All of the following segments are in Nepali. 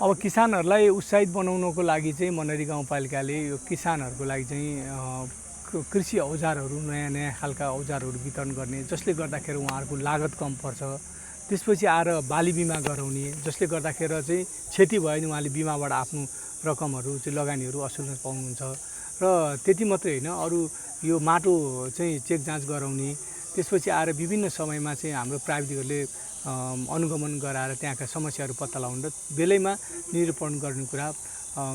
अब किसानहरूलाई उत्साहित बनाउनको लागि चाहिँ मनरी गाउँपालिकाले यो किसानहरूको लागि चाहिँ कृषि औजारहरू नयाँ नयाँ खालका औजारहरू वितरण गर्ने, जसले गर्दाखेरि उहाँहरूको लागत कम पर्छ। त्यसपछि आएर बाली बिमा गराउने, जसले गर्दाखेरि चाहिँ क्षति भयो भने उहाँले बिमाबाट आफ्नो रकमहरू चाहिँ लगानीहरू असुल्न पाउनुहुन्छ। र त्यति मात्रै होइन, अरू यो माटो चाहिँ चेक जाँच गराउने, त्यसपछि आएर विभिन्न समयमा चाहिँ हाम्रो प्राविधिकहरूले अनुगमन गराएर त्यहाँका समस्याहरू पत्ता लगाउनु र बेलैमा निरूपण गर्ने कुरा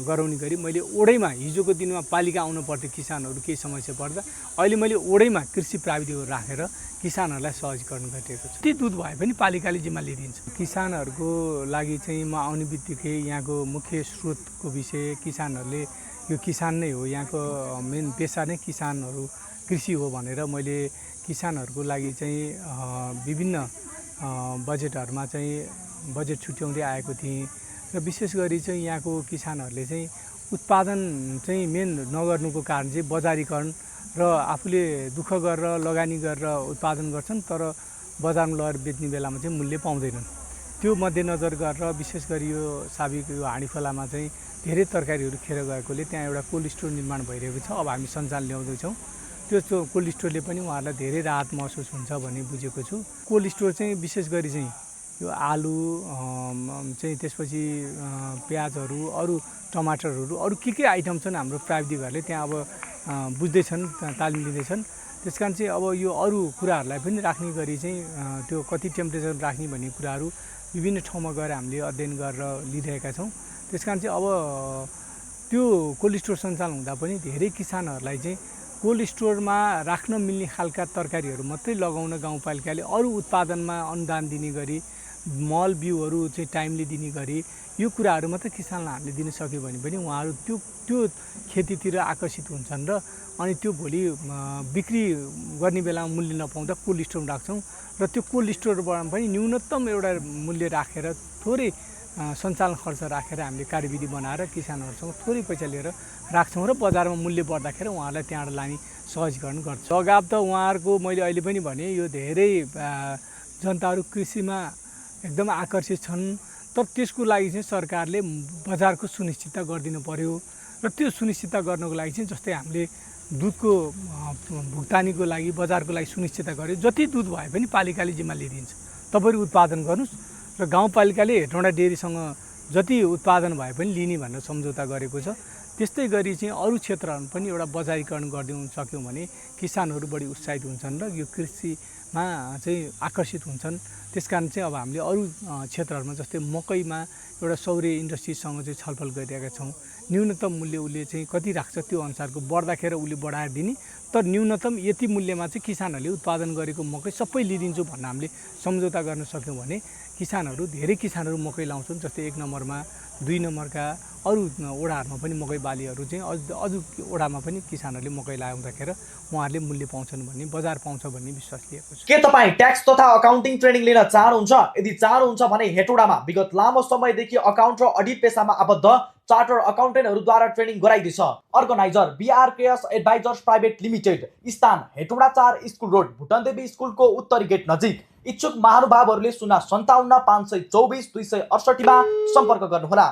गराउने गरी मैले ओडैमा हिजोको दिनमा पालिका आउनु पर्थ्यो किसानहरू केही समस्या पर्दा, अहिले मैले ओडैमा कृषि प्राविधिकहरू राखेर किसानहरूलाई सहजीकरण गरिरहेको छु। ती दुध भए पनि पालिकाले जिम्मा लिइदिन्छ। किसानहरूको लागि चाहिँ म आउने बित्तिकै यहाँको मुख्य स्रोतको विषय किसानहरूले, यो किसान नै हो, यहाँको मेन पेसा नै किसानहरू कृषि हो भनेर मैले किसानहरूको लागि चाहिँ विभिन्न बजेटहरूमा चाहिँ बजेट छुट्याउँदै आएको थिएँ। र विशेष गरी चाहिँ यहाँको किसानहरूले चाहिँ उत्पादन चाहिँ मेन नगर्नुको कारण चाहिँ बजारीकरण र आफूले दुःख गरेर लगानी गरेर उत्पादन गर्छन् तर बजारमा लगेर बेच्ने बेलामा चाहिँ मूल्य पाउँदैनन्। त्यो मध्यनजर गरेर विशेष गरी यो साबिक यो हाँडीखोलामा चाहिँ धेरै तरकारीहरू खेर गएकोले त्यहाँ एउटा कोल्ड स्टोर निर्माण भइरहेको छ। अब हामी सञ्चालन ल्याउँदैछौँ। त्यो कोल्ड स्टोरले पनि उहाँहरूलाई धेरै राहत महसुस हुन्छ भन्ने बुझेको छु। कोल्ड स्टोर चाहिँ विशेष गरी चाहिँ यो आलु चाहिँ त्यसपछि प्याजहरू, अरू टमाटरहरू, अरू के आइटम छन् हाम्रो प्राविधिकहरूले त्यहाँ अब बुझ्दैछन्, तालिम लिँदैछन्। त्यस कारण चाहिँ अब यो अरू कुराहरूलाई पनि राख्ने गरी चाहिँ त्यो कति टेम्परेचर राख्ने भन्ने कुराहरू विभिन्न ठाउँमा गएर हामीले अध्ययन गरेर लिइरहेका छौँ। त्यस कारण चाहिँ अब त्यो कोल्ड स्टोर सञ्चालन हुँदा पनि धेरै किसानहरूलाई चाहिँ कोल्ड स्टोरमा राख्न मिल्ने खालका तरकारीहरू मात्रै लगाउन गाउँपालिकाले अरू उत्पादनमा अनुदान दिने गरी, मल बिउहरू चाहिँ टाइमली दिने गरी यो कुराहरू मात्रै किसानलाई हामीले दिन सक्यो भने पनि उहाँहरू त्यो खेतीतिर आकर्षित हुन्छन् र अनि त्यो भोलि बिक्री गर्ने बेलामा मूल्य नपाउँदा कोल्ड स्टोरमा राख्छौँ र त्यो कोल्ड स्टोरबाट पनि न्यूनतम एउटा मूल्य राखेर थोरै सञ्चालन खर्च राखेर हामीले कार्यविधि बनाएर किसानहरूसँग थोरै पैसा लिएर राख्छौँ र बजारमा मूल्य बढ्दाखेरि उहाँहरूलाई त्यहाँबाट लाने सहजीकरण गर्छ। लगाव त उहाँहरूको मैले अहिले पनि भने यो धेरै जनताहरू कृषिमा एकदम आकर्षित छन्, तर त्यसको लागि चाहिँ सरकारले बजारको सुनिश्चितता गरिदिनु पर्यो र त्यो सुनिश्चितता गर्नको लागि चाहिँ जस्तै हामीले दुधको भुक्तानीको लागि बजारको लागि सुनिश्चितता गर्यो। जति दुध भए पनि पालिकाले जिम्मा लिइदिन्छ, तपाईँहरू उत्पादन गर्नुहोस् र गाउँपालिकाले हेटौँडा डेरीसँग जति उत्पादन भए पनि लिने भनेर सम्झौता गरेको छ। त्यस्तै गरी चाहिँ अरू क्षेत्रहरूमा पनि एउटा बजारीकरण गरिदिनु सक्यौँ भने किसानहरू बढी उत्साहित हुन्छन् र यो कृषिमा चाहिँ आकर्षित हुन्छन्। त्यस कारण चाहिँ अब हामीले अरू क्षेत्रहरूमा जस्तै मकैमा एउटा सौर्य इन्डस्ट्रीसँग चाहिँ छलफल गरिरहेका छौँ। न्यूनतम मूल्य उसले चाहिँ कति राख्छ त्यो अनुसारको बढ्दाखेरि उसले बढाएर दिने, तर न्यूनतम यति मूल्यमा चाहिँ किसानहरूले उत्पादन गरेको मकै सबै लिइदिन्छु भन्न हामीले सम्झौता गर्न सक्यौँ भने किसानहरू, धेरै किसानहरू मकै लाउँछन्। जस्तै 1 नम्बरमा 2 नम्बरका अरू ओडाहरूमा पनि मकै बालीहरू चाहिँ अझ ओडामा पनि किसानहरूले मकै लगाउँदाखेरि उहाँहरूले मूल्य पाउँछन् भन्ने, बजार पाउँछ भन्ने विश्वास लिएको छु। के तपाईँ ट्याक्स तथा अकाउन्टिङ ट्रेनिङ लिन चाहनुहुन्छ? यदि चाहनुहुन्छ भने हेटौडामा विगत लामो समयदेखि अकाउन्ट र अडिट पेसामा आबद्ध चार्टर अकाउन्टेन्टहरूद्वारा ट्रेनिङ गराइदिन्छ। अर्गनाइजर BRKS एडभाइजर्स प्राइभेट लिमिटेड, स्थान हेटौडा 4 स्कुल रोड, भुटनदेवी स्कुलको उत्तरी गेट नजिक। इच्छुक महानुभावहरूले 057 524 268 मा सम्पर्क गर्नुहोला।